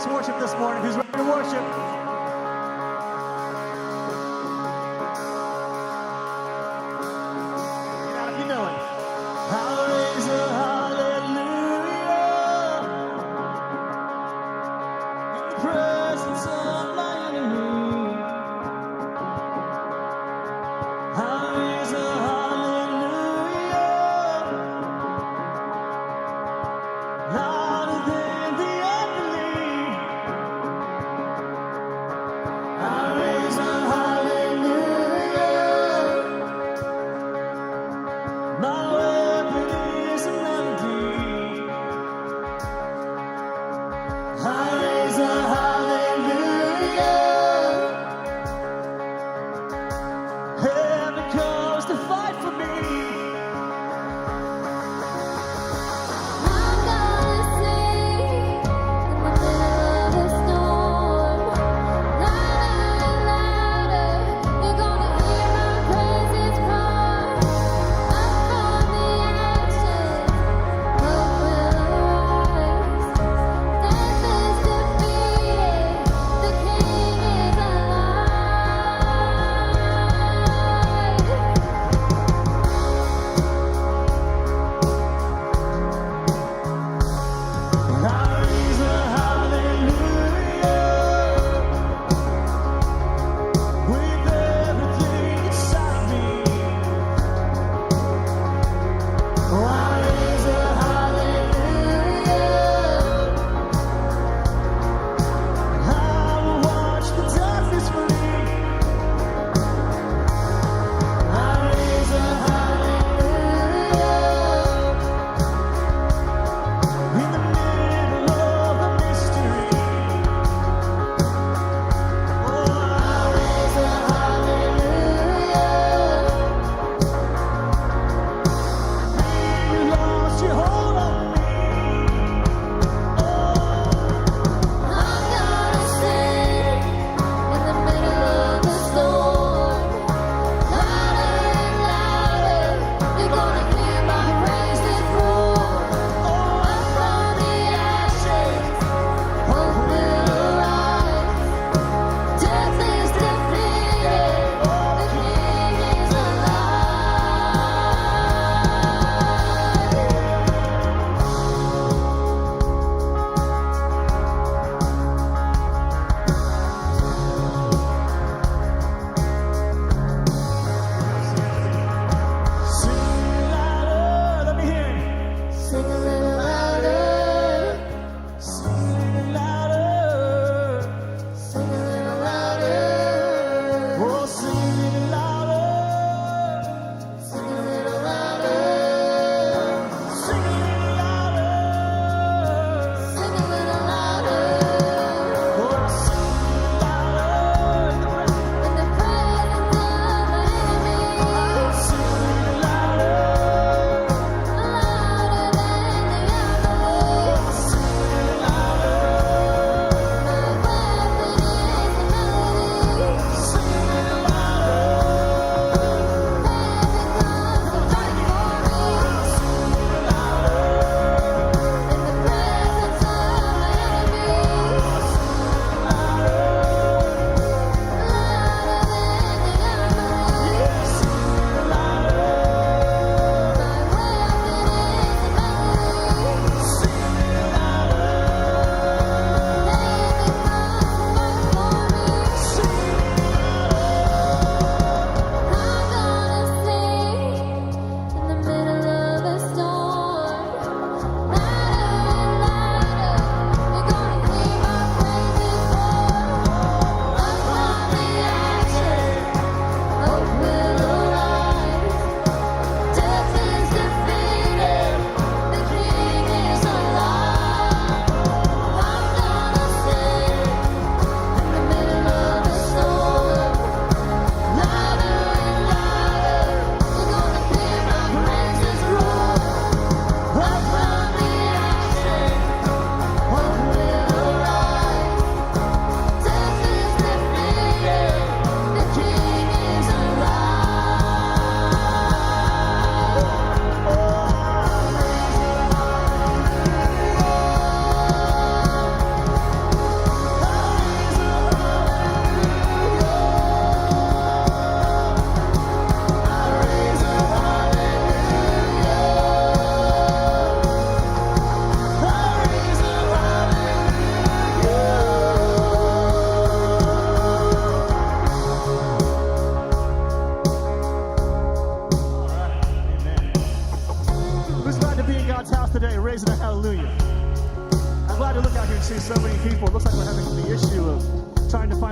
us worship this morning? Who's ready to worship? Get out if you know it. I'll raise a hallelujah in the presence of my enemy. I'll raise a hallelujah louder than the unbelief.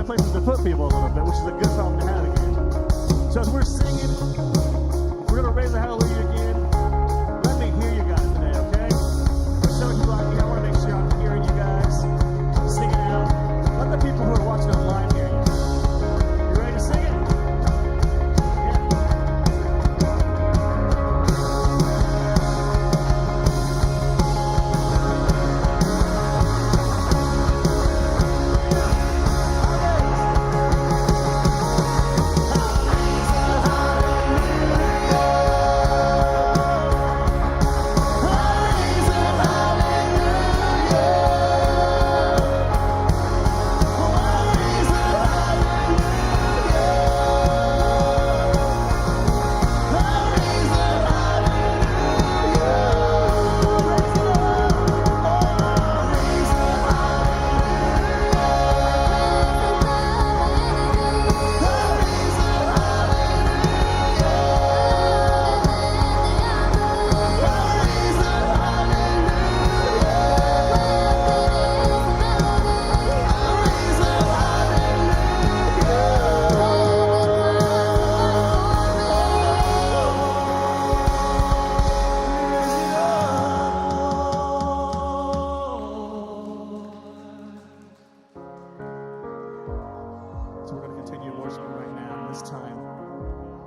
find places to put people a little bit, which is a good problem to have again. So as we're singing, we're going to raise the hallelujah again. Let me hear you guys today, okay? For some of you out here, I want to make sure I'm hearing you guys singing out. Let the people who are watching online hear you. You ready to sing it? So we're going to continue worshiping right now. This time,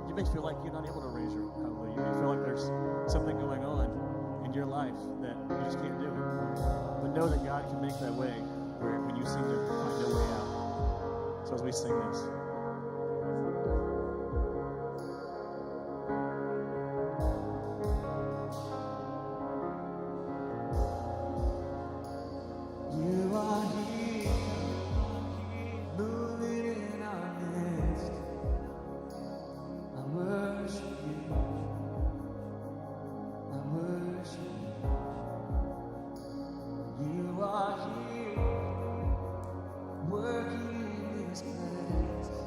you may feel like you're not able to raise your hallelujah. You may feel like there's something going on in your life that you just can't do it. But know that God can make that way where when you seem to find a way out. So as we sing this. You are here, moving in our midst. I worship you. I worship you. You are here, working in this place.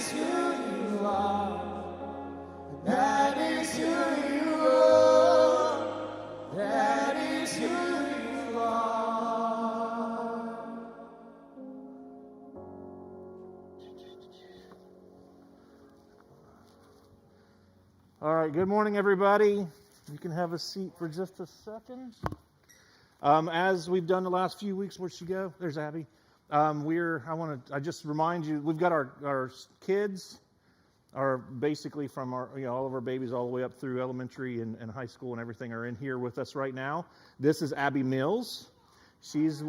is who you are. That is who you are. That is who you are. All right, good morning, everybody. You can have a seat for just a second. As we've done the last few weeks, where'd she go? There's Abby. I just remind you, we've got our kids are basically from all of our babies all the way up through elementary and high school and everything are in here with us right now. This is Abby Mills. She is,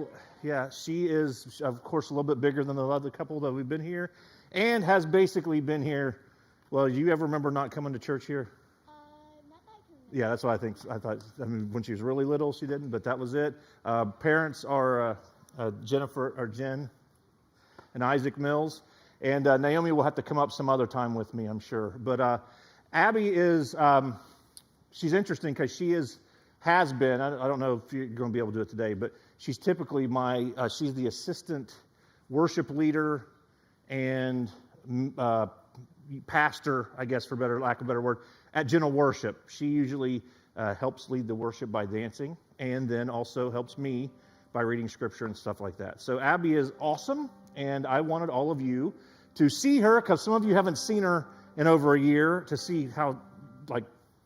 of course, a little bit bigger than the other couple that we've been here and has basically been here. Well, do you ever remember not coming to church here? Not that I can remember. Yeah, that's what I think. I mean, when she was really little, she didn't, but that was it. Parents are Jen and Isaac Mills, and Naomi will have to come up some other time with me, I'm sure. But Abby is, she's interesting because has been, I don't know if you're going to be able to do it today, but she's typically she's the assistant worship leader and pastor, I guess, for lack of a better word, at General Worship. She usually helps lead the worship by dancing and then also helps me by reading scripture and stuff like that. So Abby is awesome, and I wanted all of you to see her because some of you haven't seen her in over a year to see how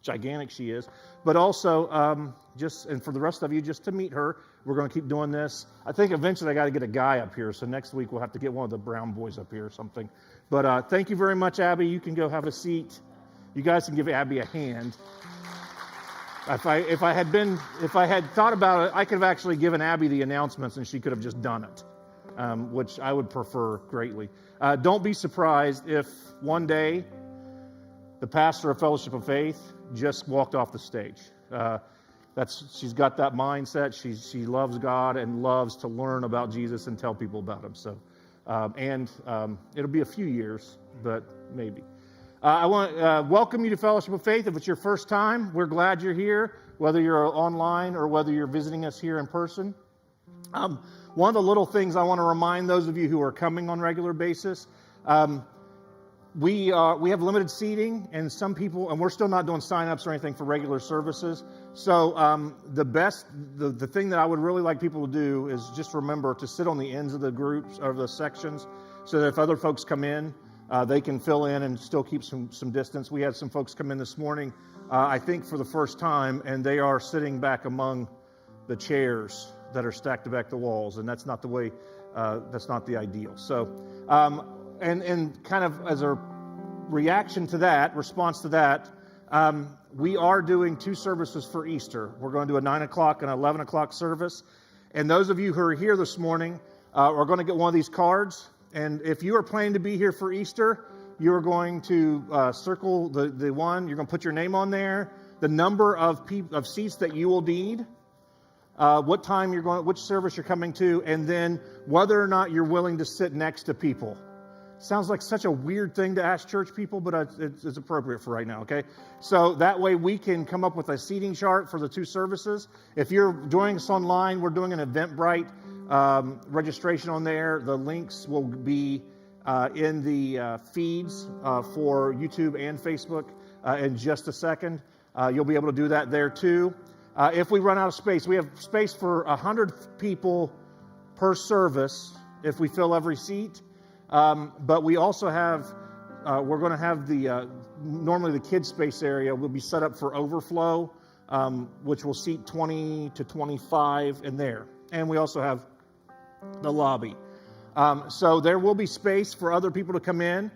gigantic she is, but also and for the rest of you, just to meet her. We're going to keep doing this. I think eventually I got to get a guy up here, so next week we'll have to get one of the Brown boys up here or something. But thank you very much, Abby. You can go have a seat. You guys can give Abby a hand. If I had thought about it, I could have actually given Abby the announcements and she could have just done it, which I would prefer greatly. Don't be surprised if one day the pastor of Fellowship of Faith just walked off the stage. She's got that mindset. She loves God and loves to learn about Jesus and tell people about Him. So, it'll be a few years, but maybe. I want to welcome you to Fellowship of Faith. If it's your first time, we're glad you're here, whether you're online or whether you're visiting us here in person. One of the little things I want to remind those of you who are coming on a regular basis, we have limited seating, and some people, and we're still not doing sign-ups or anything for regular services. So the thing that I would really like people to do is just remember to sit on the ends of the groups or the sections, so that if other folks come in, they can fill in and still keep some distance. We had some folks come in this morning, I think for the first time, and they are sitting back among the chairs that are stacked back the walls, and that's not the way. That's not the ideal. So. And kind of as a response to that, we are doing 2 services for Easter. We're going to do a 9 o'clock and 11 o'clock service. And those of you who are here this morning are going to get one of these cards. And if you are planning to be here for Easter, you're going to circle the one. You're going to put your name on there, the number of seats that you will need, what time you're going, which service you're coming to, and then whether or not you're willing to sit next to people. Sounds like such a weird thing to ask church people, but it's appropriate for right now, okay? So that way we can come up with a seating chart for the 2 services. If you're joining us online, we're doing an Eventbrite registration on there. The links will be in the feeds for YouTube and Facebook in just a second. You'll be able to do that there too. If we run out of space, we have space for 100 people per service if we fill every seat. But we also have, we're going to have normally the kids space area will be set up for overflow, which will seat 20 to 25 in there. And we also have the lobby. So there will be space for other people to come in,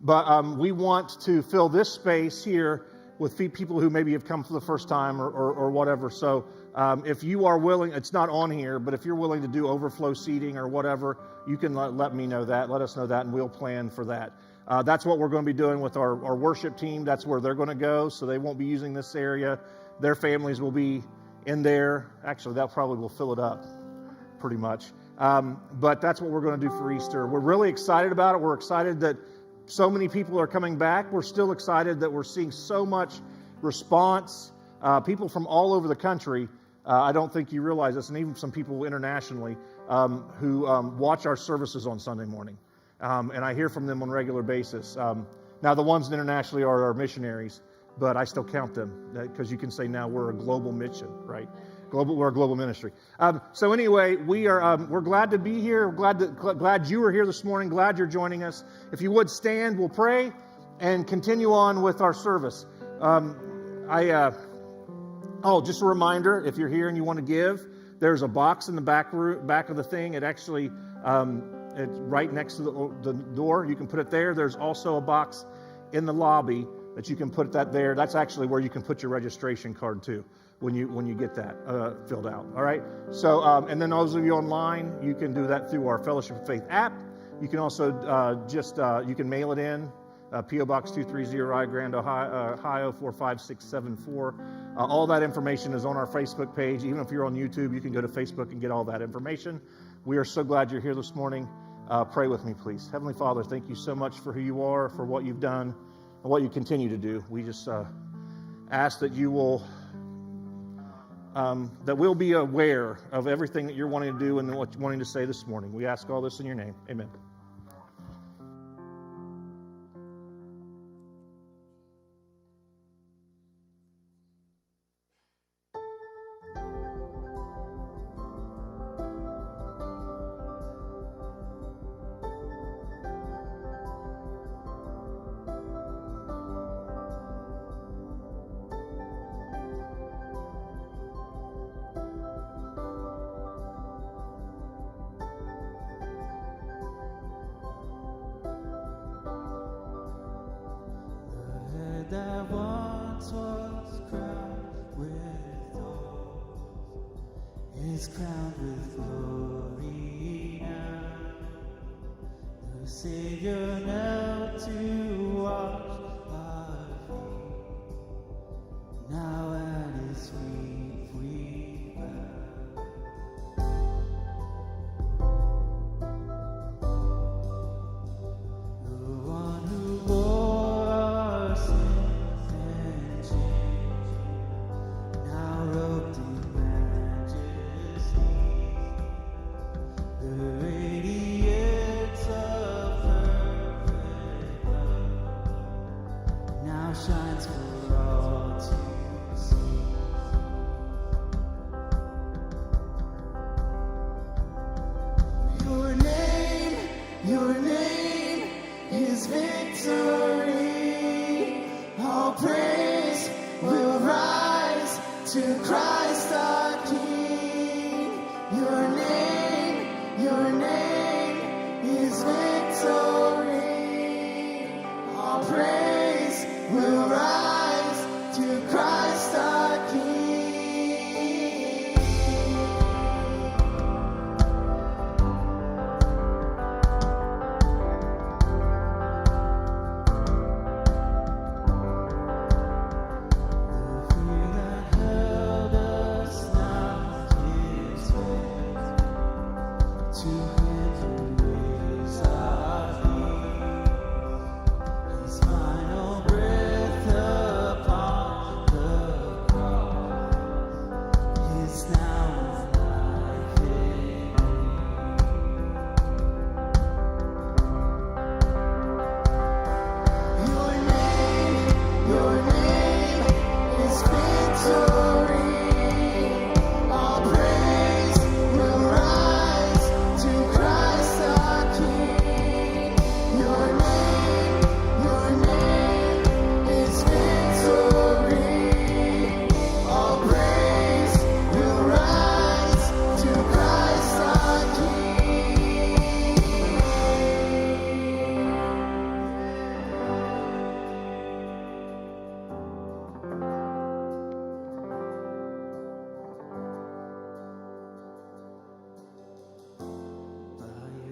but we want to fill this space here with people who maybe have come for the first time or whatever. So if you are willing, it's not on here, but if you're willing to do overflow seating or whatever, you can let me know that, let us know that, and we'll plan for that. That's what we're going to be doing with our worship team. That's where they're going to go, so they won't be using this area. Their families will be in there. Actually, that probably will fill it up pretty much. But that's what we're going to do for Easter. We're really excited about it. We're excited that so many people are coming back. We're still excited that we're seeing so much response. People from all over the country. I don't think you realize this, and even some people internationally who watch our services on Sunday morning. and I hear from them on a regular basis. Now, the ones internationally are our missionaries, but I still count them because you can say now we're a global mission, right? We're a global ministry. So anyway, we're glad to be here. Glad you are here this morning. Glad you're joining us. If you would stand, we'll pray and continue on with our service. Just a reminder, if you're here and you want to give, there's a box in the back of the thing. It actually, it's right next to the door. You can put it there. There's also a box in the lobby that you can put that there. That's actually where you can put your registration card too when you get that filled out. All right. So, and then those of you online, you can do that through our Fellowship of Faith app. You can also you can mail it in. P.O. Box 230, Rio Grande, Ohio 45674. All that information is on our Facebook page. Even if you're on YouTube, you can go to Facebook and get all that information. We are so glad you're here this morning. Pray with me, please. Heavenly Father, thank you so much for who you are, for what you've done, and what you continue to do. We just ask that you will, that we'll be aware of everything that you're wanting to do and what you're wanting to say this morning. We ask all this in your name. Amen. That once was crowned with thorns is crowned with glory now. The Savior knelt to wash our feet. Now at His feet we bow. The one who bore our sins and shame, now robed in majesty, the radiance of perfect love now shines for all to see. Your name is victory. All praise will rise to Christ our King. Your name is victory. All praise will rise to Christ our King.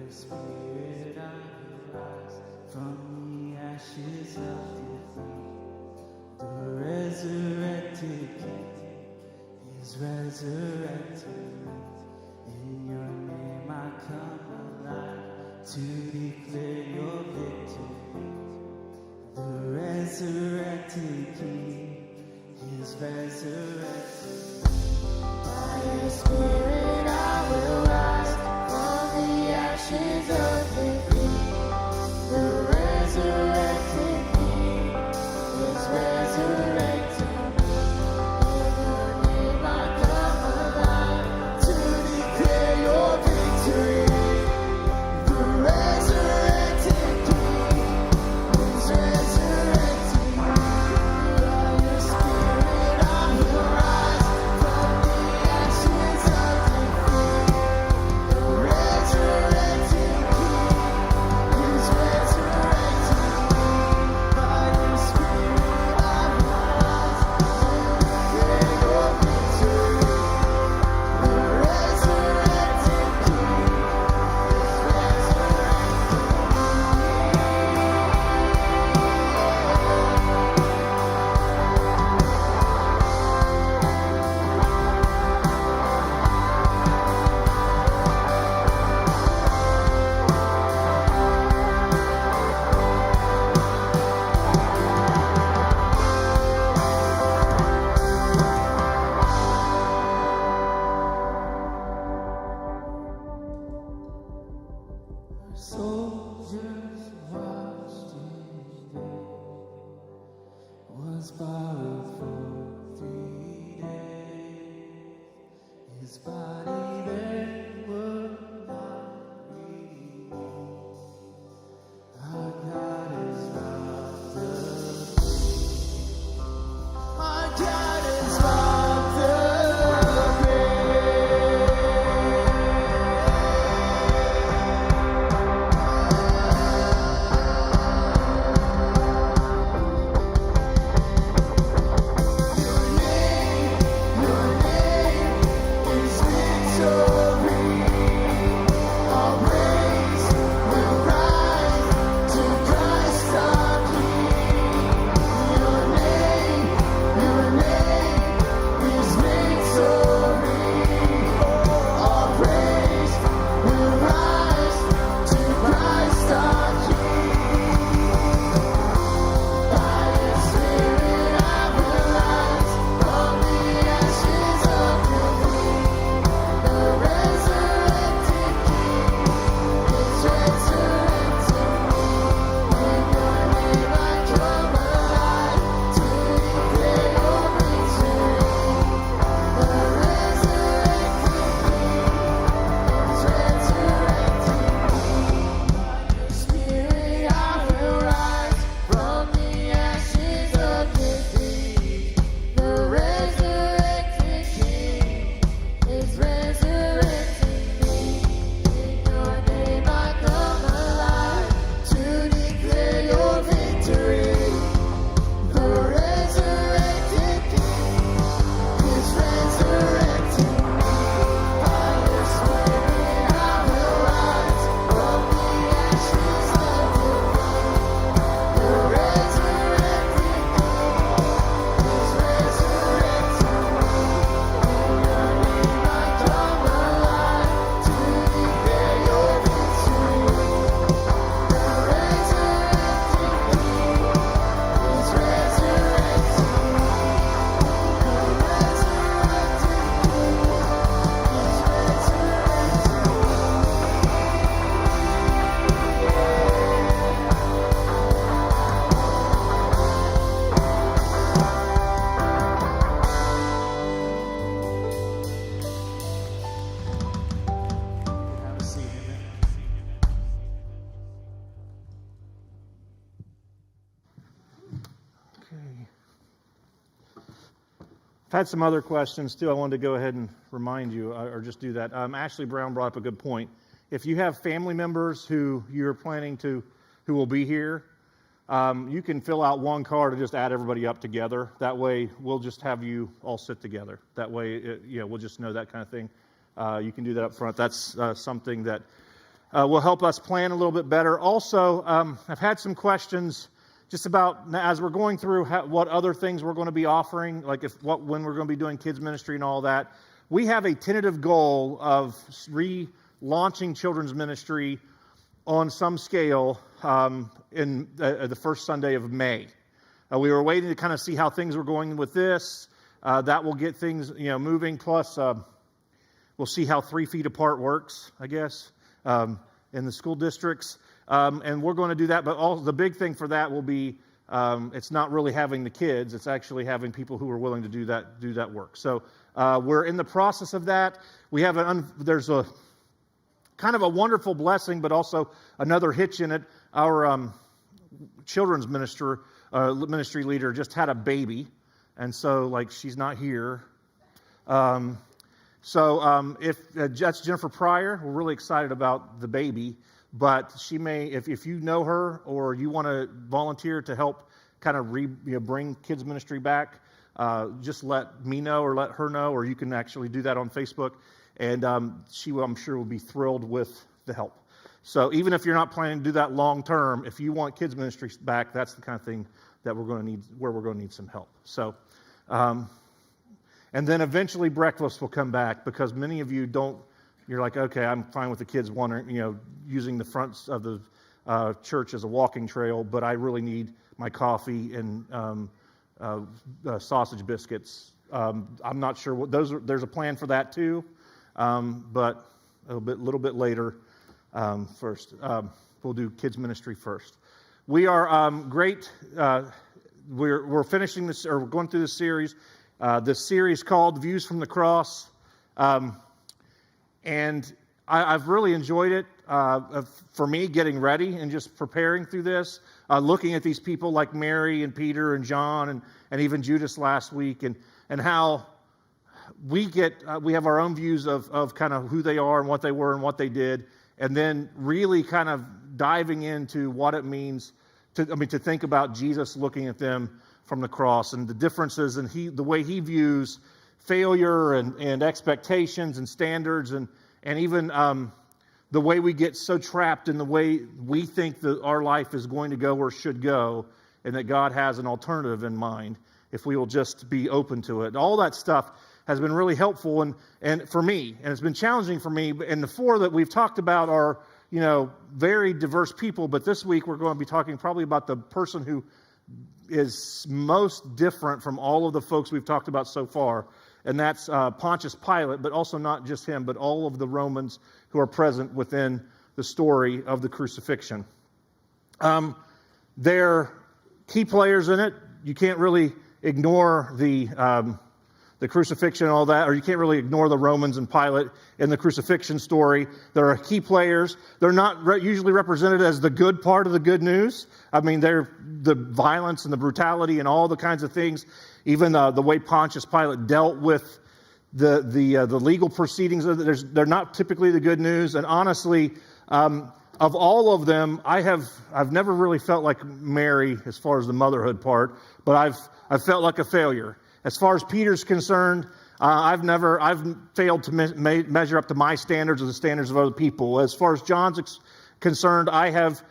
Spirit, I will rise from the ashes of defeat. The resurrected King is resurrected. In your name I come alive to declare your victory. The resurrected King is resurrected. By your Spirit, I will rise from the ashes of defeat. Soldiers watched his death, was buried for 3 days. His body then would not remain. Our God is not the grave. Our God is not the grave. I've had some other questions too. I wanted to go ahead and remind you, or just do that. Ashley Brown brought up a good point. If you have family members who you're planning to, who will be here, you can fill out one card and just add everybody up together. That way, we'll just have you all sit together. That way, we'll just know that kind of thing. You can do that up front. That's something that will help us plan a little bit better. Also, I've had some questions just about, as we're going through what other things we're going to be offering, like when we're going to be doing kids ministry and all that. We have a tentative goal of relaunching children's ministry on some scale in the first Sunday of May. We were waiting to kind of see how things were going with this. That will get things moving. Plus, we'll see how 3 feet apart works, I guess, in the school districts. And we're going to do that, but the big thing for that will be it's not really having the kids; it's actually having people who are willing to do that work. So we're in the process of that. We have there's a kind of a wonderful blessing, but also another hitch in it. Our children's ministry leader just had a baby, and so she's not here. If that's Jennifer Pryor, we're really excited about the baby. But she may, if you know her or you want to volunteer to help kind of bring kids ministry back, just let me know or let her know, or you can actually do that on Facebook. And she, I'm sure, will be thrilled with the help. So even if you're not planning to do that long term, if you want kids ministry back, that's the kind of thing that we're going to need, where we're going to need some help. So, and then eventually breakfast will come back, because many of you don't. You're like, okay, I'm fine with the kids using the fronts of the church as a walking trail, but I really need my coffee and sausage biscuits. I'm not sure what those are. There's a plan for that too, but a little bit later, first. We'll do kids ministry first. We are great. We're finishing this, or we're going through this series called Views from the Cross. And I've really enjoyed it. For me, getting ready and just preparing through this, looking at these people like Mary and Peter and John and even Judas last week, and how we have our own views of kind of who they are and what they were and what they did, and then really kind of diving into what it means to think about Jesus looking at them from the cross and the differences and the way he views failure and expectations and standards and even the way we get so trapped in the way we think that our life is going to go or should go, and that God has an alternative in mind if we will just be open to it. All that stuff has been really helpful and for me, and it's been challenging for me. And the four that we've talked about are, very diverse people, but this week we're going to be talking probably about the person who is most different from all of the folks we've talked about so far, and that's Pontius Pilate, but also not just him, but all of the Romans who are present within the story of the crucifixion. They're key players in it. You can't really ignore the crucifixion and all that, or you can't really ignore the Romans and Pilate in the crucifixion story. They're key players. They're not usually represented as the good part of the good news. They're the violence and the brutality and all the kinds of things. Even the way Pontius Pilate dealt with the legal proceedings, they're not typically the good news. And honestly, of all of them, I've never really felt like Mary as far as the motherhood part, but I've felt like a failure. As far as Peter's concerned, I've failed to measure up to my standards or the standards of other people. As far as John's concerned, I have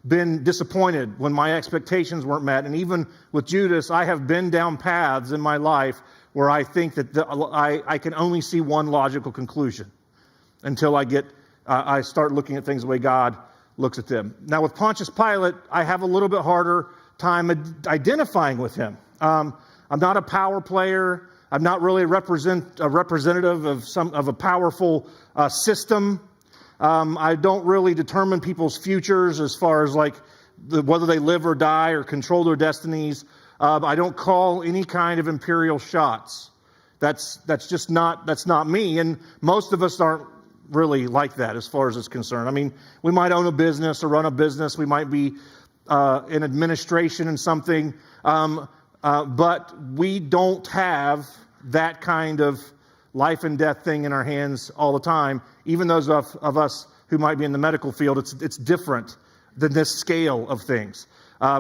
been disappointed when my expectations weren't met. And even with Judas, I have been down paths in my life where I think that I can only see one logical conclusion until I start looking at things the way God looks at them. Now with Pontius Pilate, I have a little bit harder time identifying with him. I'm not a power player. I'm not really a representative of a powerful system. I don't really determine people's futures as far as whether they live or die or control their destinies. I don't call any kind of imperial shots. That's not me. And most of us aren't really like that as far as it's concerned. We might own a business or run a business. We might be in administration in something. But we don't have that kind of life and death thing in our hands all the time. Even those of us who might be in the medical field, it's different than this scale of things.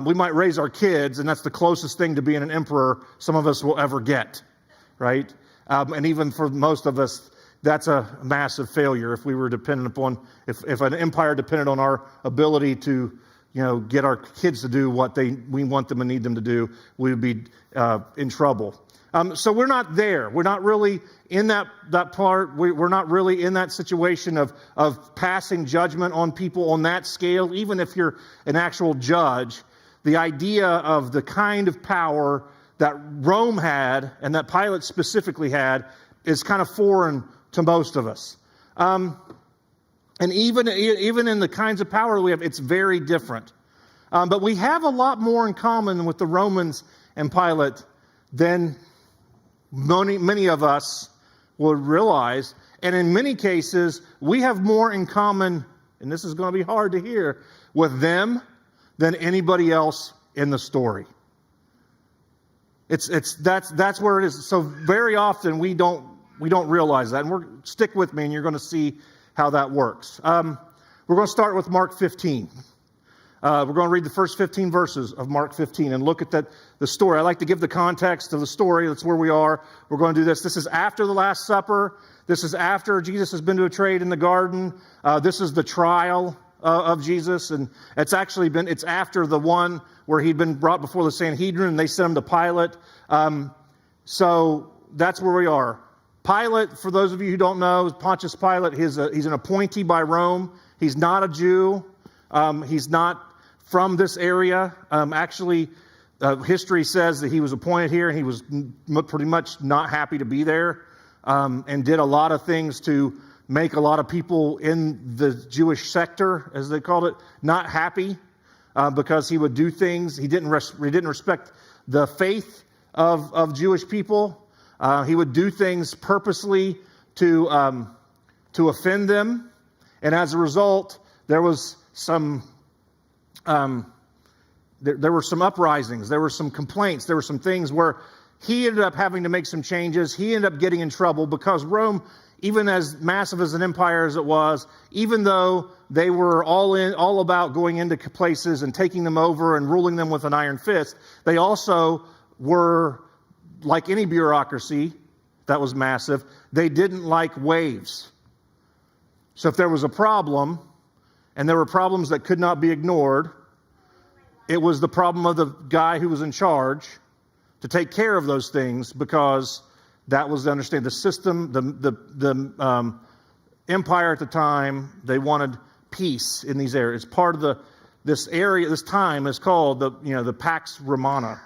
We might raise our kids, and that's the closest thing to being an emperor some of us will ever get, right? And even for most of us, that's a massive failure if we were dependent upon, if an empire depended on our ability to get our kids to do what we want them and need them to do, we would be in trouble. So we're not there. We're not really in that part. We're not really in that situation of passing judgment on people on that scale. Even if you're an actual judge, the idea of the kind of power that Rome had and that Pilate specifically had is kind of foreign to most of us. And even in the kinds of power we have, it's very different. But we have a lot more in common with the Romans and Pilate than many of us would realize. And in many cases, we have more in common, and this is going to be hard to hear, with them than anybody else in the story. That's where it is. So very often we don't realize that. And stick with me, and you're going to see how that works. We're going to start with Mark 15. We're going to read the first 15 verses of Mark 15 and look at the story. I like to give the context of the story. That's where we are. We're going to do this. This is after the Last Supper. This is after Jesus has been betrayed in the garden. This is the trial of Jesus, and it's after the one where he'd been brought before the Sanhedrin and they sent him to Pilate. So that's where we are. Pilate, for those of you who don't know, Pontius Pilate, he's an appointee by Rome. He's not a Jew. He's not from this area. History says that he was appointed here and he was pretty much not happy to be there, and did a lot of things to make a lot of people in the Jewish sector, as they called it, not happy because he would do things. He didn't respect the faith of Jewish people. He would do things purposely to offend them. And as a result, there was some there were some uprisings. There were some complaints. There were some things where he ended up having to make some changes. He ended up getting in trouble because Rome, even as massive as an empire as it was, even though they were all about going into places and taking them over and ruling them with an iron fist, they also were, like any bureaucracy that was massive, they didn't like waves. So if there was a problem, and there were problems that could not be ignored, it was the problem of the guy who was in charge to take care of those things, because that was to understand the system, the empire at the time. They wanted peace in these areas. It's part of this area. This time is called the Pax Romana,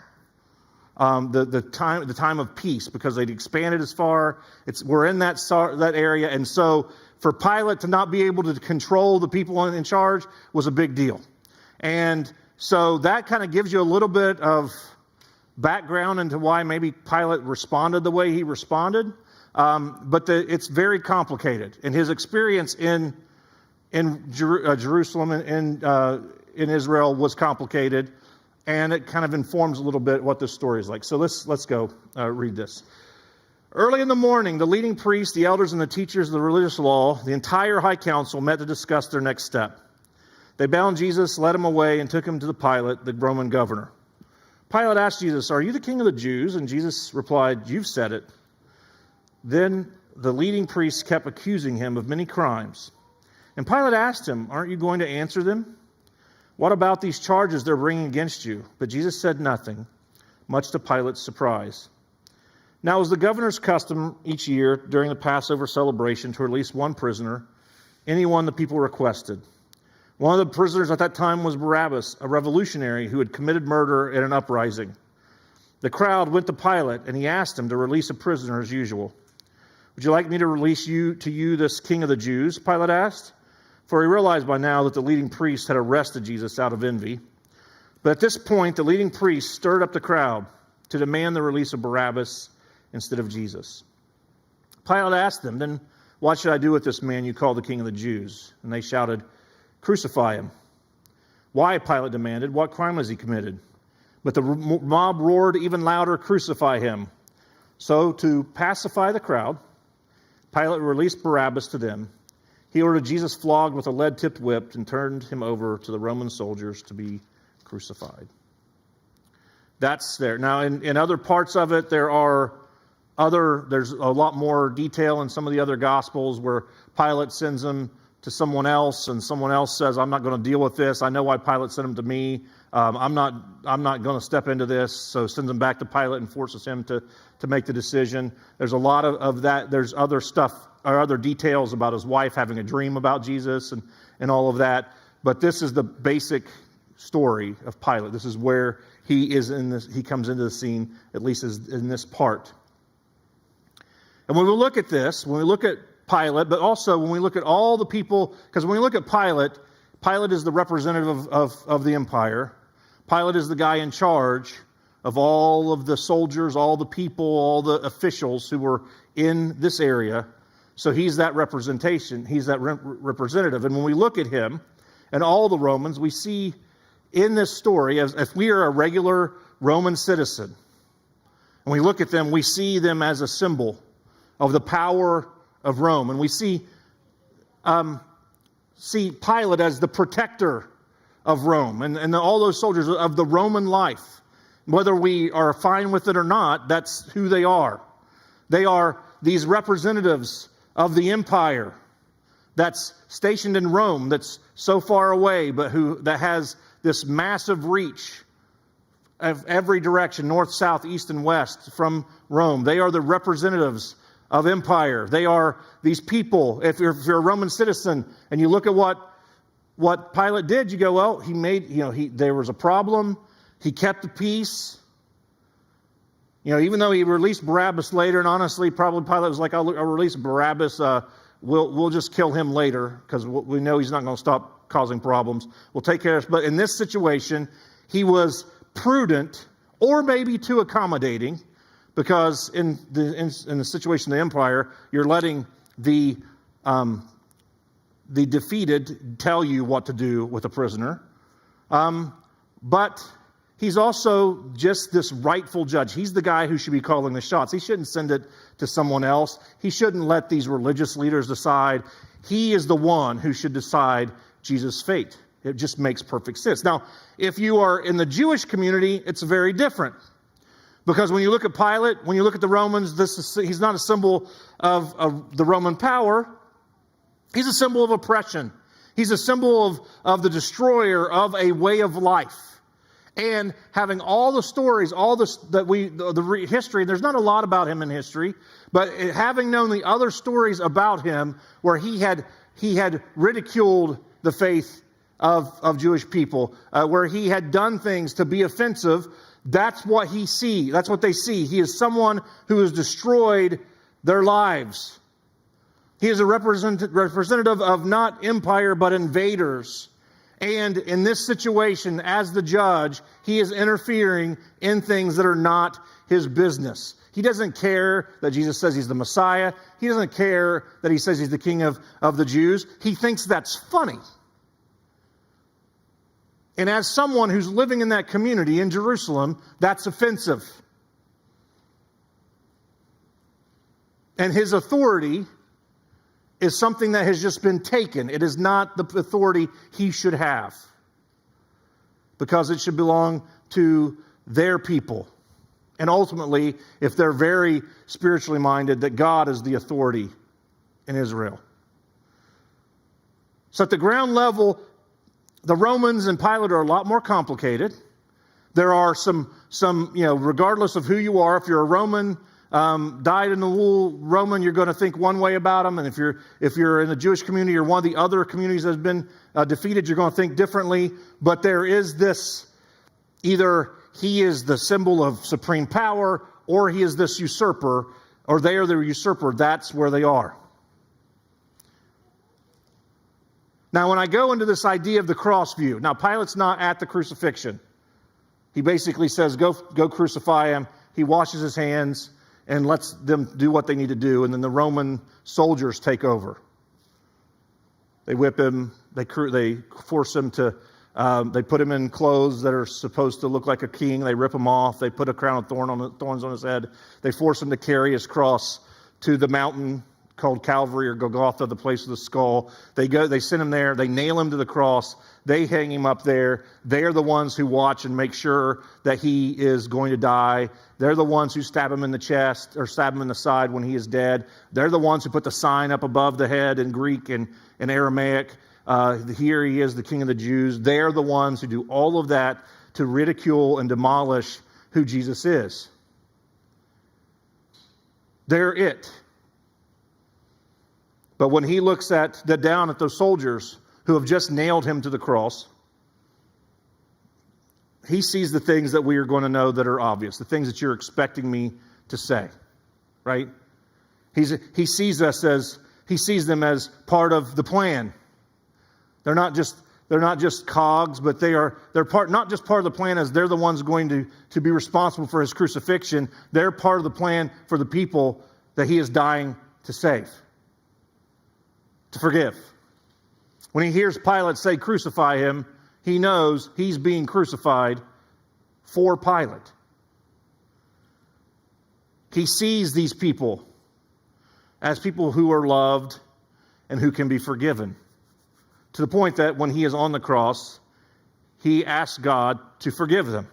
the time of peace, because they'd expanded as far. We're in that area, and so for Pilate to not be able to control the people in charge was a big deal, and so that kind of gives you a little bit of background into why maybe Pilate responded the way he responded. But it's very complicated. And his experience in Jerusalem and in Israel was complicated. And it kind of informs a little bit what this story is like. So let's go read this. Early in the morning, the leading priests, the elders, and the teachers of the religious law, the entire high council, met to discuss their next step. They bound Jesus, led him away, and took him to the Pilate, the Roman governor. Pilate asked Jesus, "Are you the king of the Jews?" And Jesus replied, "You've said it." Then the leading priests kept accusing him of many crimes. And Pilate asked him, "Aren't you going to answer them? What about these charges they're bringing against you?" But Jesus said nothing, much to Pilate's surprise. Now it was the governor's custom each year during the Passover celebration to release one prisoner, anyone the people requested. One of the prisoners at that time was Barabbas, a revolutionary who had committed murder in an uprising. The crowd went to Pilate, and he asked him to release a prisoner as usual. "Would you like me to release you this king of the Jews?" Pilate asked, for he realized by now that the leading priests had arrested Jesus out of envy. But at this point, the leading priests stirred up the crowd to demand the release of Barabbas instead of Jesus. Pilate asked them, "Then what should I do with this man you call the king of the Jews?" And they shouted, "Crucify him." "Why?" Pilate demanded. "What crime has he committed?" But the mob roared even louder, "Crucify him." So to pacify the crowd, Pilate released Barabbas to them. He ordered Jesus flogged with a lead-tipped whip and turned him over to the Roman soldiers to be crucified. That's there. Now, in other parts of it, there's a lot more detail in some of the other Gospels where Pilate sends him to someone else, and someone else says, "I'm not going to deal with this. I know why Pilate sent him to me. I'm not going to step into this." So sends him back to Pilate and forces him to make the decision. There's a lot of that. There's other stuff or other details about his wife having a dream about Jesus and all of that. But this is the basic story of Pilate. This is where he is in this. He comes into the scene, at least in this part. And when we look at this, when we look at Pilate, but also when we look at all the people, because when we look at Pilate, Pilate is the representative of the empire. Pilate is the guy in charge of all of the soldiers, all the people, all the officials who were in this area. So he's that representation. He's that representative. And when we look at him and all the Romans, we see in this story, as if we are a regular Roman citizen, and we look at them, we see them as a symbol of the power of Rome. And we see Pilate as the protector of Rome and all those soldiers of the Roman life. Whether we are fine with it or not, that's who they are. They are these representatives of the empire that's stationed in Rome, that's so far away, but that has this massive reach of every direction, north, south, east, and west from Rome. They are the representatives of empire. They are these people. If you're a Roman citizen and you look at what Pilate did, you go, well, there was a problem. He kept the peace. Even though he released Barabbas later, and honestly, probably Pilate was like, I'll release Barabbas we'll just kill him later because we know he's not going to stop causing problems. We'll take care of this. But in this situation, he was prudent or maybe too accommodating, because in the situation of the empire, you're letting the defeated tell you what to do with a prisoner. But he's also just this rightful judge. He's the guy who should be calling the shots. He shouldn't send it to someone else. He shouldn't let these religious leaders decide. He is the one who should decide Jesus' fate. It just makes perfect sense. Now, if you are in the Jewish community, it's very different. Because when you look at Pilate, when you look at the Romans, he's not a symbol of the Roman power. He's a symbol of oppression. He's a symbol of the destroyer of a way of life. And having all the stories, the history, there's not a lot about him in history, but having known the other stories about him where he had ridiculed the faith of Jewish people, where he had done things to be offensive, that's what he sees. That's what they see. He is someone who has destroyed their lives. He is a representative of not empire, but invaders. And in this situation, as the judge, he is interfering in things that are not his business. He doesn't care that Jesus says he's the Messiah. He doesn't care that he says he's the king of the Jews. He thinks that's funny. And as someone who's living in that community in Jerusalem, that's offensive. And his authority is something that has just been taken. It is not the authority he should have, because it should belong to their people. And ultimately, if they're very spiritually minded, that God is the authority in Israel. So at the ground level, the Romans and Pilate are a lot more complicated. There are some, regardless of who you are, if you're a Roman, dyed in the wool Roman, you're going to think one way about him. And if you're in the Jewish community or one of the other communities that has been defeated, you're going to think differently. But there is this, either he is the symbol of supreme power, or he is this usurper, or they are the usurper. That's where they are. Now, when I go into this idea of the cross view, now Pilate's not at the crucifixion. He basically says, go crucify him. He washes his hands and lets them do what they need to do. And then the Roman soldiers take over. They whip him. They force him to, they put him in clothes that are supposed to look like a king. They rip him off. They put a crown of thorns on his head. They force him to carry his cross to the mountain called Calvary or Golgotha, the place of the skull. They send him there. They nail him to the cross. They hang him up there. They're the ones who watch and make sure that he is going to die. They're the ones who stab him in the chest or stab him in the side when he is dead. They're the ones who put the sign up above the head in Greek and in Aramaic. Here he is, the King of the Jews. They're the ones who do all of that to ridicule and demolish who Jesus is. They're it. But when he looks down at those soldiers who have just nailed him to the cross, he sees the things that we are going to know that are obvious, the things that you're expecting me to say, right? He sees them as part of the plan. They're not just cogs, but they're not just part of the plan as they're the ones going to be responsible for his crucifixion. They're part of the plan for the people that he is dying to save, to forgive. When he hears Pilate say, crucify him, he knows he's being crucified for Pilate. He sees these people as people who are loved and who can be forgiven, to the point that when he is on the cross, he asks God to forgive them.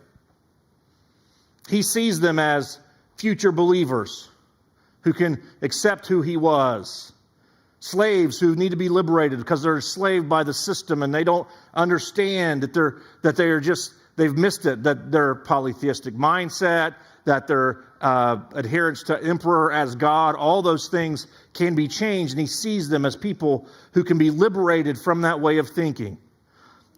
He sees them as future believers who can accept who he was. Slaves who need to be liberated because they're enslaved by the system and they don't understand that they've missed it, that their polytheistic mindset, that their adherence to emperor as God, all those things can be changed. And he sees them as people who can be liberated from that way of thinking,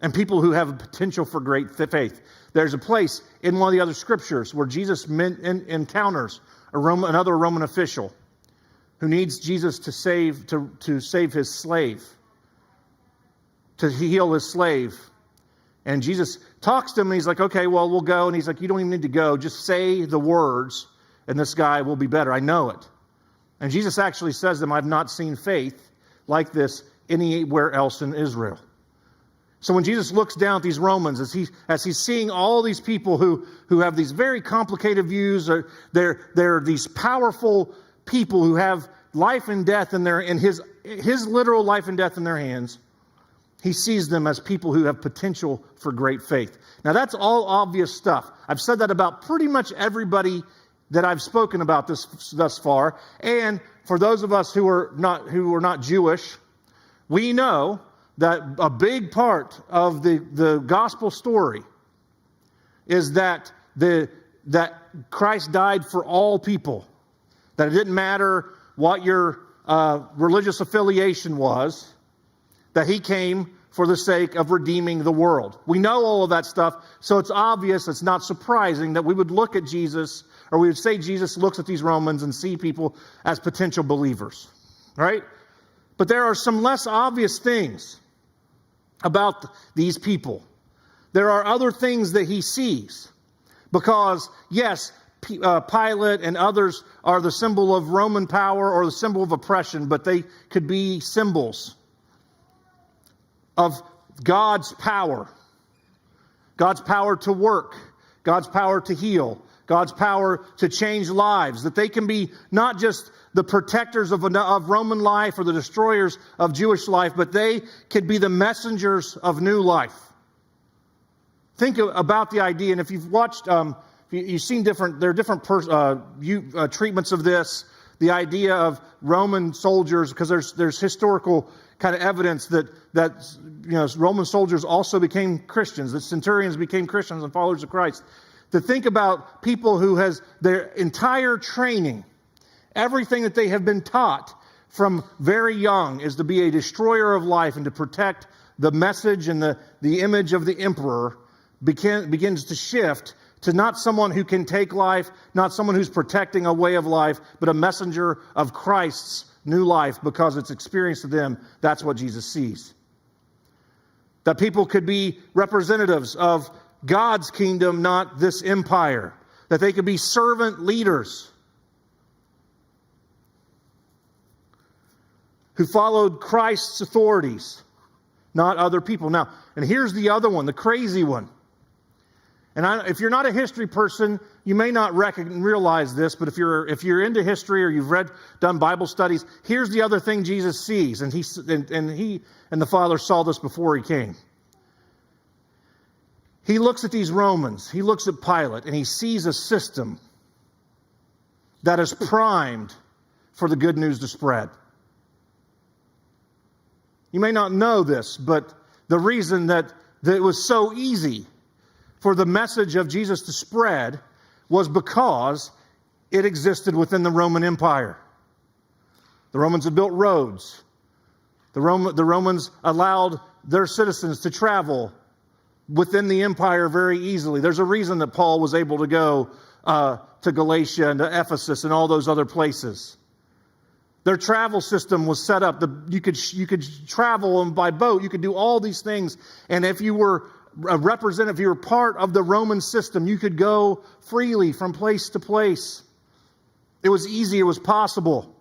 and people who have a potential for great faith. There's a place in one of the other scriptures where Jesus encounters another Roman official who needs Jesus to save his slave, to heal his slave. And Jesus talks to him, and he's like, okay, well, we'll go. And he's like, you don't even need to go. Just say the words, and this guy will be better. I know it. And Jesus actually says to him, I've not seen faith like this anywhere else in Israel. So when Jesus looks down at these Romans, as he's seeing all these people who have these very complicated views, or they're these powerful people who have life and death in his literal life and death in their hands, he sees them as people who have potential for great faith. Now that's all obvious stuff. I've said that about pretty much everybody that I've spoken about thus far. And for those of us who are not Jewish, we know that a big part of the gospel story is that Christ died for all people. That it didn't matter what your religious affiliation was, that he came for the sake of redeeming the world. We know all of that stuff, so it's obvious, it's not surprising that we would look at Jesus, or we would say Jesus looks at these Romans and see people as potential believers, right? But there are some less obvious things about these people. There are other things that he sees, because yes, Pilate and others are the symbol of Roman power or the symbol of oppression, but they could be symbols of God's power to work, God's power to heal, God's power to change lives, that they can be not just the protectors of Roman life or the destroyers of Jewish life, but they could be the messengers of new life. Think about the idea, and if you've watched, you've seen there are different treatments of this. The idea of Roman soldiers, because there's historical kind of evidence that Roman soldiers also became Christians, that centurions became Christians and followers of Christ. To think about people who has their entire training, everything that they have been taught from very young is to be a destroyer of life and to protect the message and the image of the emperor, begins to shift to not someone who can take life, not someone who's protecting a way of life, but a messenger of Christ's new life, because it's experienced to them. That's what Jesus sees. That people could be representatives of God's kingdom, not this empire. That they could be servant leaders who followed Christ's authorities, not other people. Now, and here's the other one, the crazy one. And if you're not a history person, you may not realize this, but if you're into history or you've done Bible studies, here's the other thing Jesus sees, and he and the Father saw this before he came. He looks at these Romans, he looks at Pilate, and he sees a system that is primed for the good news to spread. You may not know this, but the reason that it was so easy for the message of Jesus to spread was because it existed within the Roman Empire. The Romans had built roads. The Romans allowed their citizens to travel within the empire very easily. There's a reason that Paul was able to go to Galatia and to Ephesus and all those other places. Their travel system was set up. You could travel by boat. You could do all these things. And if you were a representative, if you were part of the Roman system, you could go freely from place to place. It was easy. It was possible.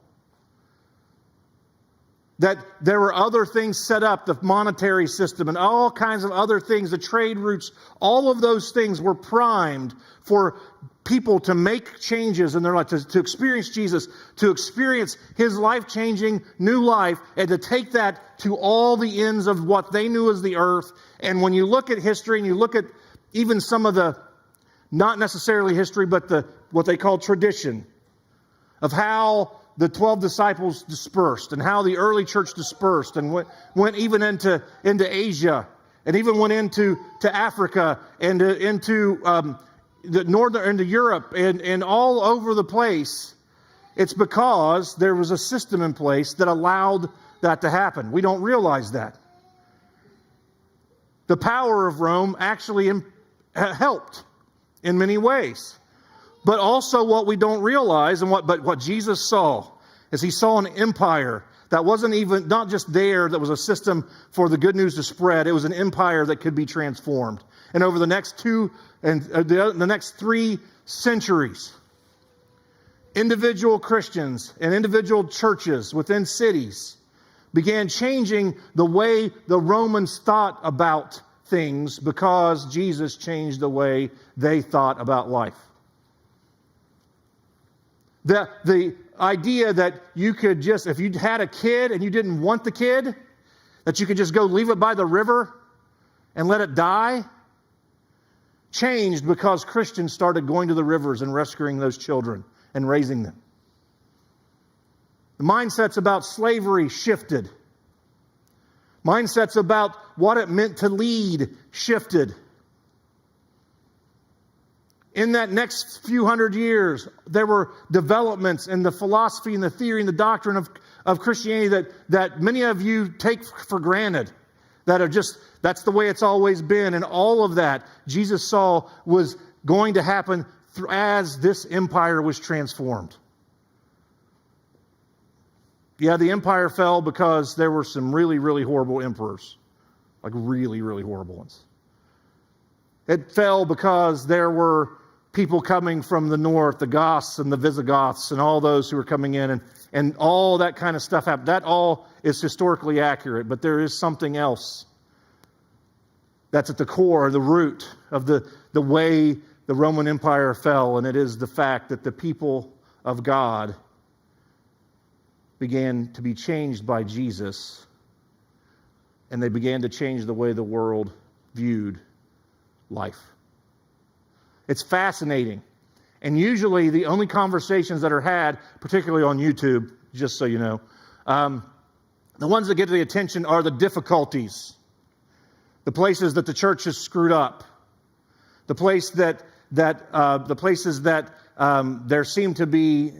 That there were other things set up, the monetary system and all kinds of other things, the trade routes, all of those things were primed for people to make changes in their life, to experience Jesus, to experience his life-changing new life, and to take that to all the ends of what they knew as the earth. And when you look at history and you look at even some of the, not necessarily history, but what they call tradition of how the 12 disciples dispersed and how the early church dispersed and went even into Asia and even went into Africa and into into Europe and all over the place. It's because there was a system in place that allowed that to happen. We don't realize that. The power of Rome actually helped in many ways. But also what we don't realize, and what Jesus saw, as he saw an empire that wasn't even, not just there, that was a system for the good news to spread. It was an empire that could be transformed. And over the next the next 3 centuries, individual Christians and individual churches within cities began changing the way the Romans thought about things because Jesus changed the way they thought about life. The idea that you could just, if you had a kid and you didn't want the kid, that you could just go leave it by the river and let it die, changed because Christians started going to the rivers and rescuing those children and raising them. The mindsets about slavery shifted. Mindsets about what it meant to lead shifted. In that next few hundred years, there were developments in the philosophy and the theory and the doctrine of Christianity that many of you take for granted, that are just, that's the way it's always been. And all of that Jesus saw was going to happen as this empire was transformed. Yeah, the empire fell because there were some really, really horrible emperors. Like really, really horrible ones. It fell because there were people coming from the north, the Goths and the Visigoths and all those who were coming in, and all that kind of stuff happened. That all is historically accurate, but there is something else that's at the core, the root of the way the Roman Empire fell, and it is the fact that the people of God began to be changed by Jesus, and they began to change the way the world viewed life. It's fascinating. And usually the only conversations that are had, particularly on YouTube, just so you know, the ones that get the attention are the difficulties, the places that the church has screwed up, the places that there seem to be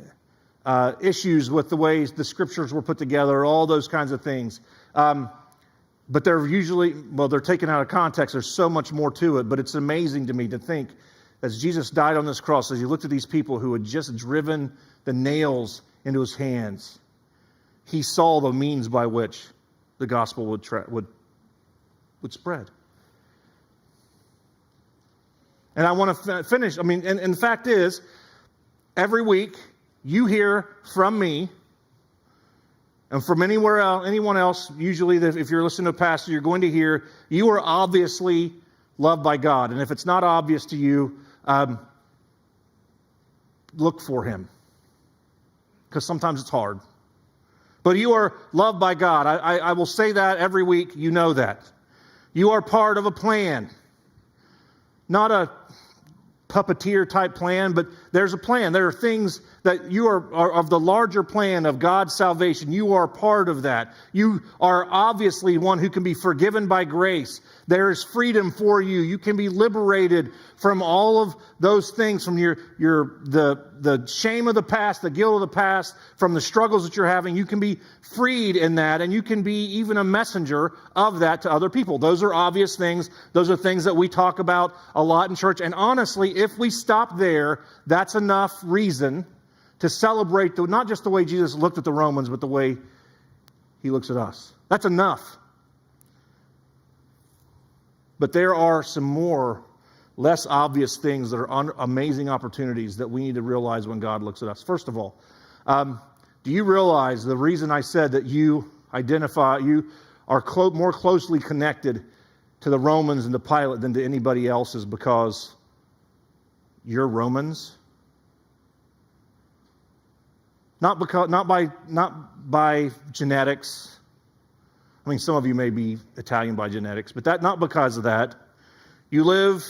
issues with the ways the scriptures were put together, all those kinds of things. But they're usually, they're taken out of context. There's so much more to it, but it's amazing to me to think as Jesus died on this cross, as he looked at these people who had just driven the nails into his hands, he saw the means by which the gospel would spread. And I want to finish. And the fact is, every week you hear from me and from anyone else, usually if you're listening to a pastor, you're going to hear, you are obviously loved by God. And if it's not obvious to you, look for him. Because sometimes it's hard. But you are loved by God. I will say that every week. You know that. You are part of a plan. Not a puppeteer type plan, but there's a plan. There are things that you are of the larger plan of God's salvation. You are part of that. You are obviously one who can be forgiven by grace. There is freedom for you. You can be liberated from all of those things, from the shame of the past, the guilt of the past, from the struggles that you're having. You can be freed in that, and you can be even a messenger of that to other people. Those are obvious things. Those are things that we talk about a lot in church. And honestly, if we stop there, that's enough reason to celebrate not just the way Jesus looked at the Romans, but the way he looks at us. That's enough. But there are some more less obvious things that are amazing opportunities that we need to realize when God looks at us. First of all, do you realize the reason I said that you are more closely connected to the Romans and to Pilate than to anybody else is because you're Romans? Not by genetics. I mean, some of you may be Italian by genetics, but not because of that. You live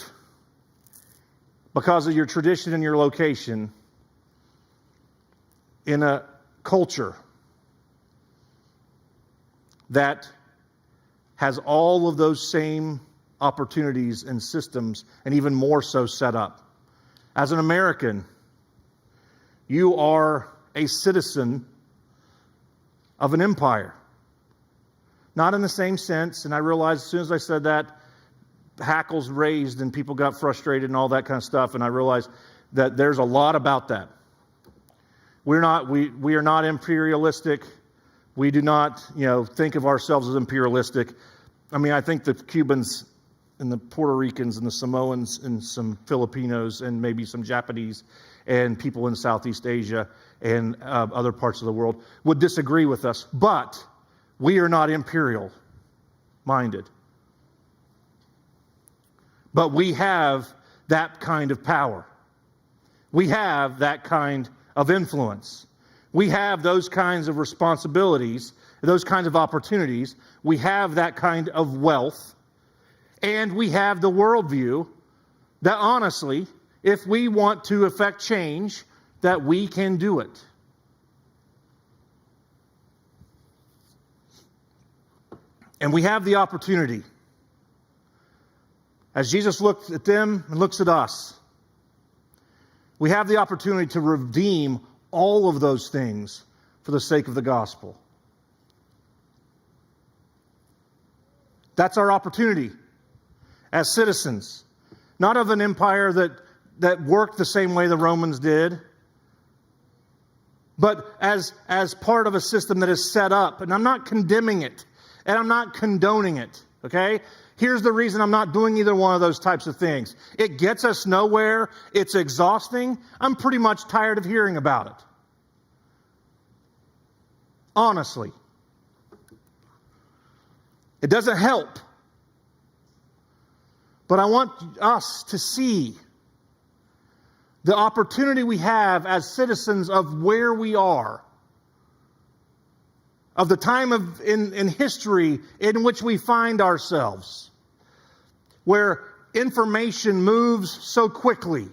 because of your tradition and your location in a culture that has all of those same opportunities and systems, and even more so set up. As an American, you are a citizen of an empire. Not in the same sense, and I realized as soon as I said that, hackles raised and people got frustrated and all that kind of stuff, and I realized that there's a lot about that. We are not imperialistic. We do not, think of ourselves as imperialistic. I mean, I think the Cubans and the Puerto Ricans and the Samoans and some Filipinos and maybe some Japanese and people in Southeast Asia and other parts of the world would disagree with us. But we are not imperial-minded. But we have that kind of power. We have that kind of influence. We have those kinds of responsibilities, those kinds of opportunities. We have that kind of wealth. And we have the worldview that honestly, if we want to affect change, that we can do it. And we have the opportunity. As Jesus looked at them and looks at us, we have the opportunity to redeem all of those things for the sake of the gospel. That's our opportunity as citizens, not of an empire that worked the same way the Romans did, but as part of a system that is set up. And I'm not condemning it, and I'm not condoning it, okay? Here's the reason I'm not doing either one of those types of things. It gets us nowhere. It's exhausting. I'm pretty much tired of hearing about it. Honestly. It doesn't help. But I want us to see the opportunity we have as citizens of where we are, of the time in history in which we find ourselves, where information moves so quickly,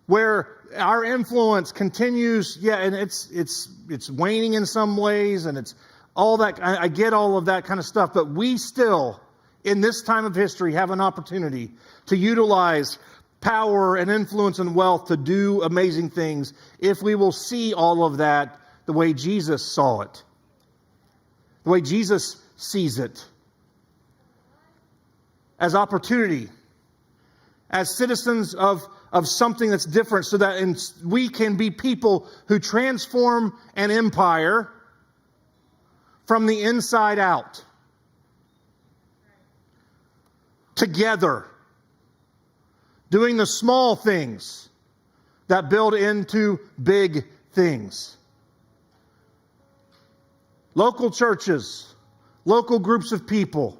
where our influence continues, and it's waning in some ways, and it's all that. I get all of that kind of stuff, but we still, in this time of history, have an opportunity to utilize power and influence and wealth to do amazing things if we will see all of that the way Jesus saw it, the way Jesus sees it, as opportunity, as citizens of something that's different, so that we can be people who transform an empire from the inside out. Together. Doing the small things that build into big things. Local churches, local groups of people,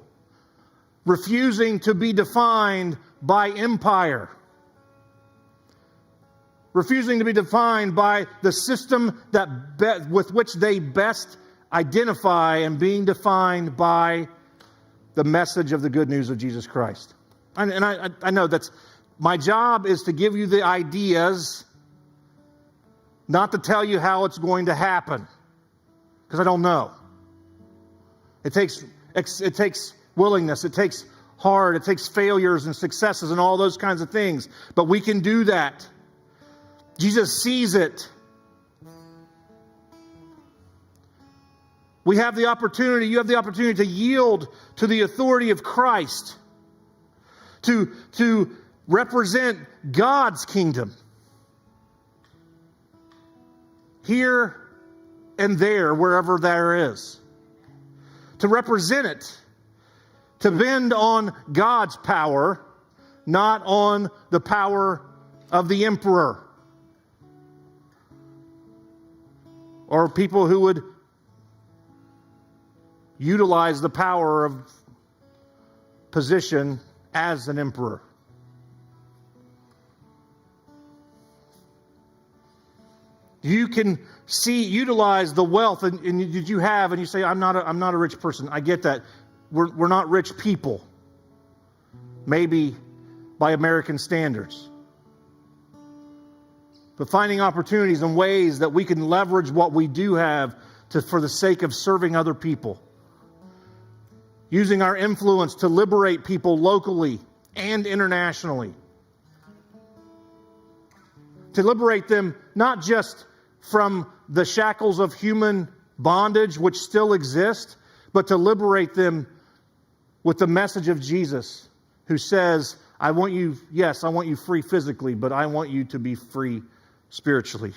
refusing to be defined by empire. Refusing to be defined by the system with which they best identify, and being defined by the message of the good news of Jesus Christ. And I know that's my job, is to give you the ideas, not to tell you how it's going to happen, because I don't know. It takes willingness, it takes hard, it takes failures and successes and all those kinds of things. But we can do that. Jesus sees it. We have the opportunity, you have the opportunity to yield to the authority of Christ, to represent God's kingdom here and there, wherever there is. To represent it, to bend on God's power, not on the power of the emperor or people who would utilize the power of position as an emperor. You can utilize the wealth that you have, and you say, I'm not a rich person. I get that. We're not rich people. Maybe by American standards. But finding opportunities and ways that we can leverage what we do have for the sake of serving other people. Using our influence to liberate people locally and internationally. To liberate them not just from the shackles of human bondage, which still exist, but to liberate them with the message of Jesus, who says, I want you free physically, but I want you to be free spiritually.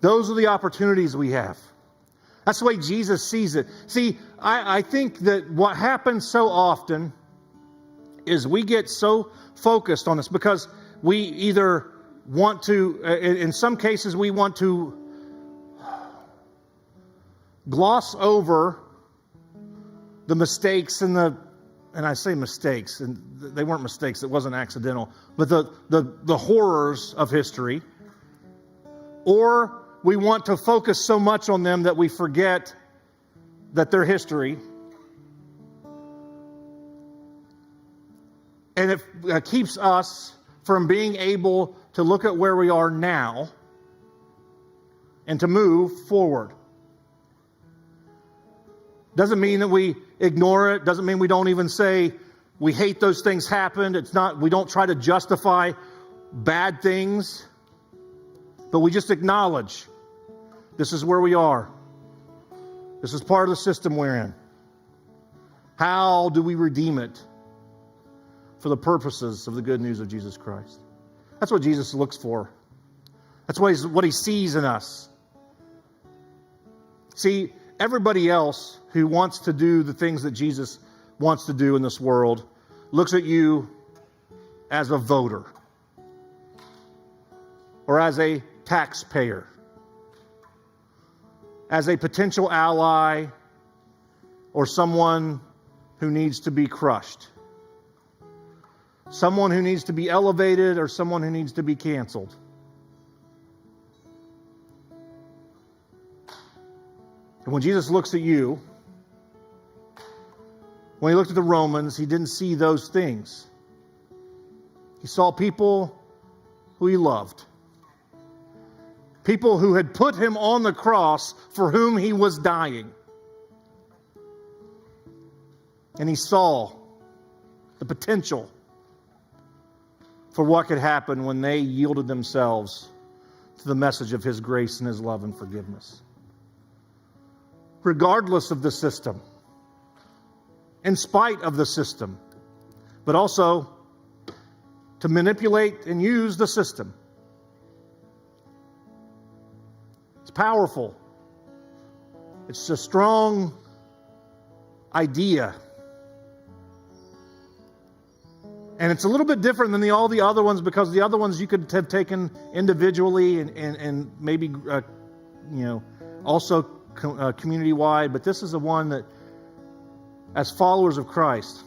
Those are the opportunities we have. That's the way Jesus sees it. See, I think that what happens so often is we get so focused on this because we either want to, in some cases, we want to gloss over the mistakes and I say mistakes, and they weren't mistakes, it wasn't accidental, but the horrors of history, or we want to focus so much on them that we forget that they're history. And it keeps us from being able to look at where we are now and to move forward. Doesn't mean that we ignore it. Doesn't mean we don't even say we hate those things happened. We don't try to justify bad things. But we just acknowledge this is where we are. This is part of the system we're in. How do we redeem it for the purposes of the good news of Jesus Christ? That's what Jesus looks for. That's what he sees in us. See, everybody else who wants to do the things that Jesus wants to do in this world looks at you as a voter or as a taxpayer, as a potential ally, or someone who needs to be crushed, someone who needs to be elevated, or someone who needs to be canceled. And when Jesus looks at you, when he looked at the Romans, he didn't see those things. He saw people who he loved. People who had put him on the cross for whom he was dying. And he saw the potential for what could happen when they yielded themselves to the message of his grace and his love and forgiveness. Regardless of the system, in spite of the system, but also to manipulate and use the system. It's powerful. It's a strong idea. And it's a little bit different than all the other ones, because the other ones you could have taken individually and maybe also community-wide. But this is the one that, as followers of Christ,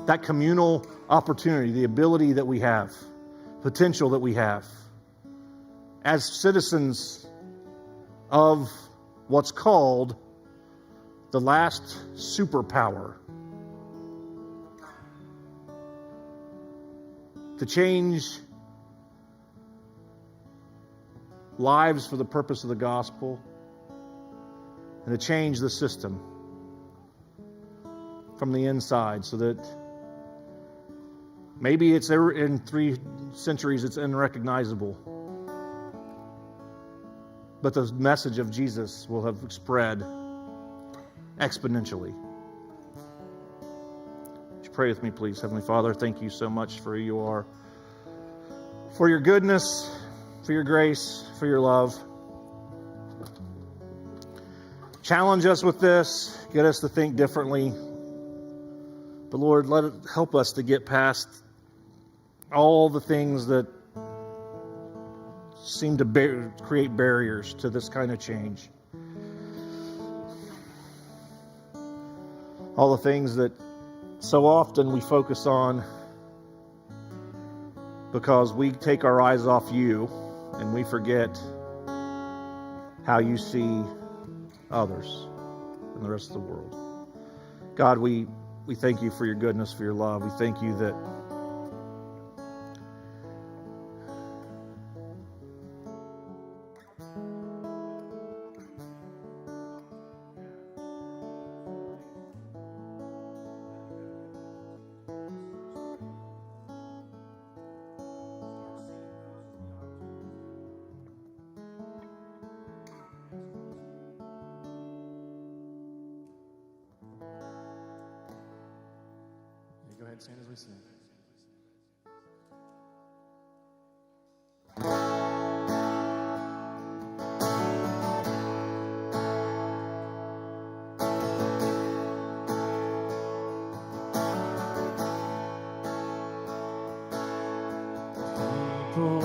that communal opportunity, the ability that we have, potential that we have, as citizens of what's called the last superpower, to change lives for the purpose of the gospel, and to change the system from the inside, so that maybe it's in 3 centuries it's unrecognizable, but the message of Jesus will have spread exponentially. Would you pray with me, please? Heavenly Father, thank you so much for who you are, for your goodness, for your grace, for your love. Challenge us with this, get us to think differently. But Lord, let it help us to get past all the things that seem to create barriers to this kind of change. All the things that so often we focus on because we take our eyes off you and we forget how you see others and the rest of the world. God, we thank you for your goodness, for your love. We thank you that Go ahead and stand as we sing. people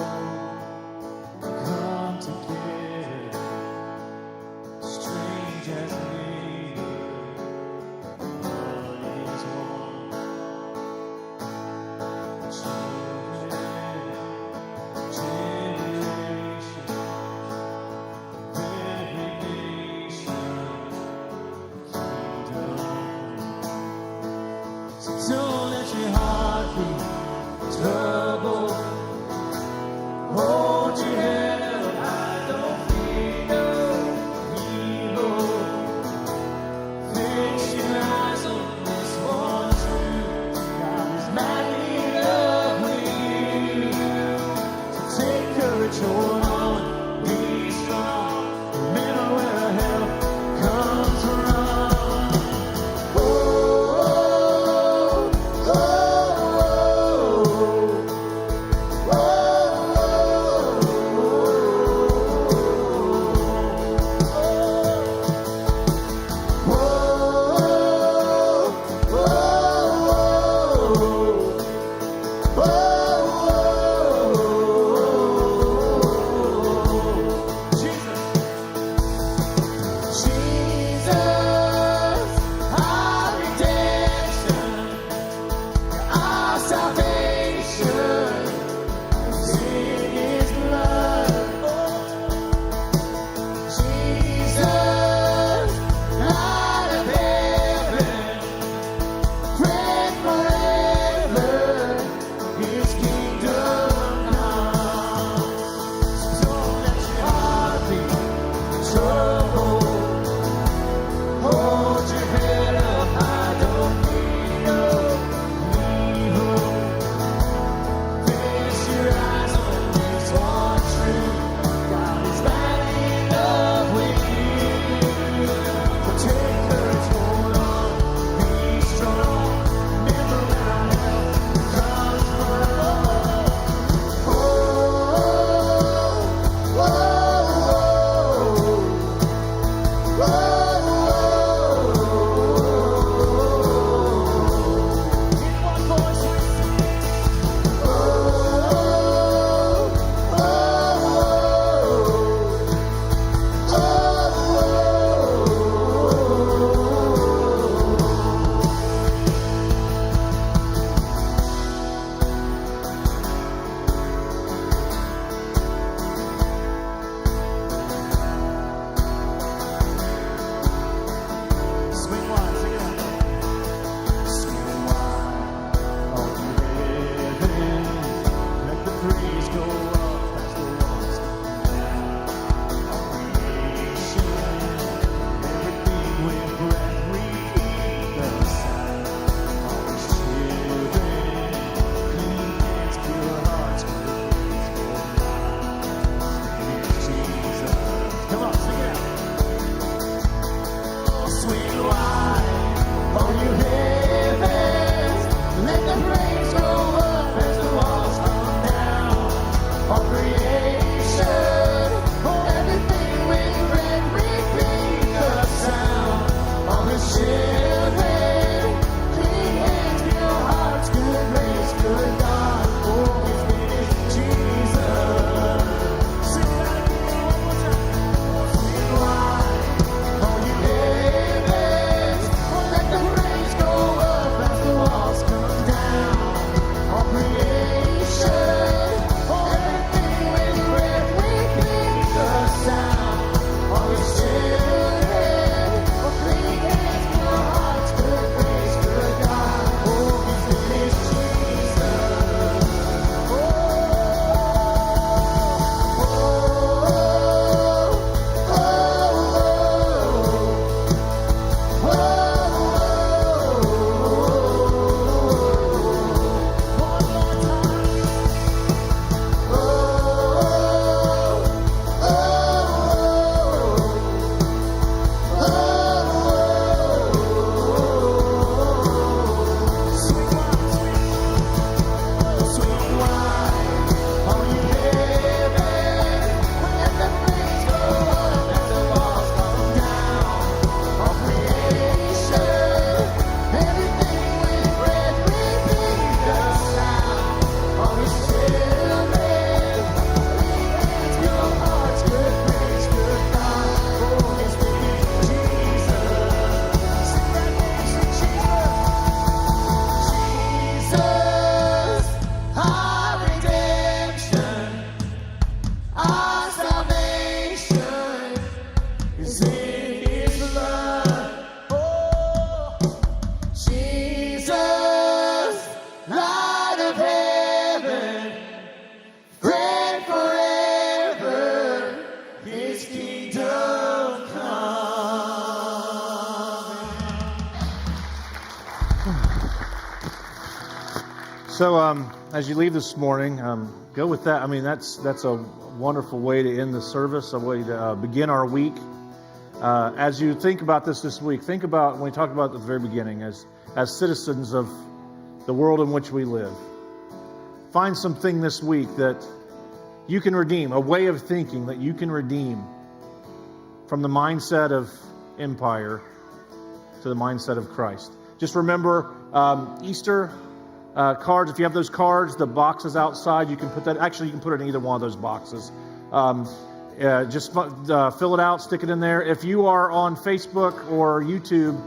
come together, strange as neighbor, blood is one. Generation, every nation, kingdom. So don't let your heart be troubled. Hold your head up high, don't fear no evil. Fix your eyes on this one truth. God is madly in love with you. So take courage, hold on, be strong. Remember where our help comes from. Oh, oh, oh, oh. So as you leave this morning, go with that. I mean, that's a wonderful way to end the service, a way to begin our week. As you think about this week, think about when we talked about at the very beginning, as citizens of the world in which we live. Find something this week that you can redeem, a way of thinking that you can redeem from the mindset of empire to the mindset of Christ. Just remember Easter cards. If you have those cards, the boxes outside, you can put that. Actually, you can put it in either one of those boxes. Just fill it out, stick it in there. If you are on Facebook or YouTube,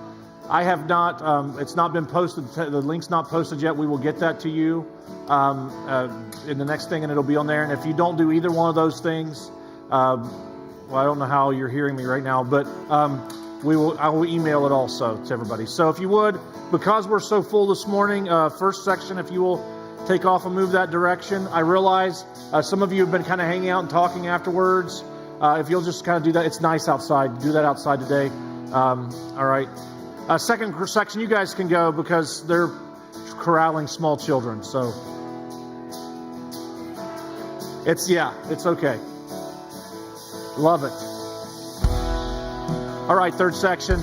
I have not. It's not been posted. The link's not posted yet. We will get that to you in the next thing, and it'll be on there. And if you don't do either one of those things, well, I don't know how you're hearing me right now, but I will email it also to everybody. So if you would, because we're so full this morning, first section, if you will take off and move that direction. I realize some of you have been kind of hanging out and talking afterwards. If you'll just kind of do that, it's nice outside. Do that outside today. All right. Second section, you guys can go because they're corralling small children. So it's okay. Love it. All right, third section.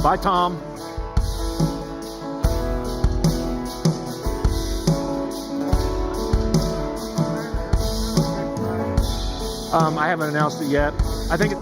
Bye, Tom. I haven't announced it yet. I think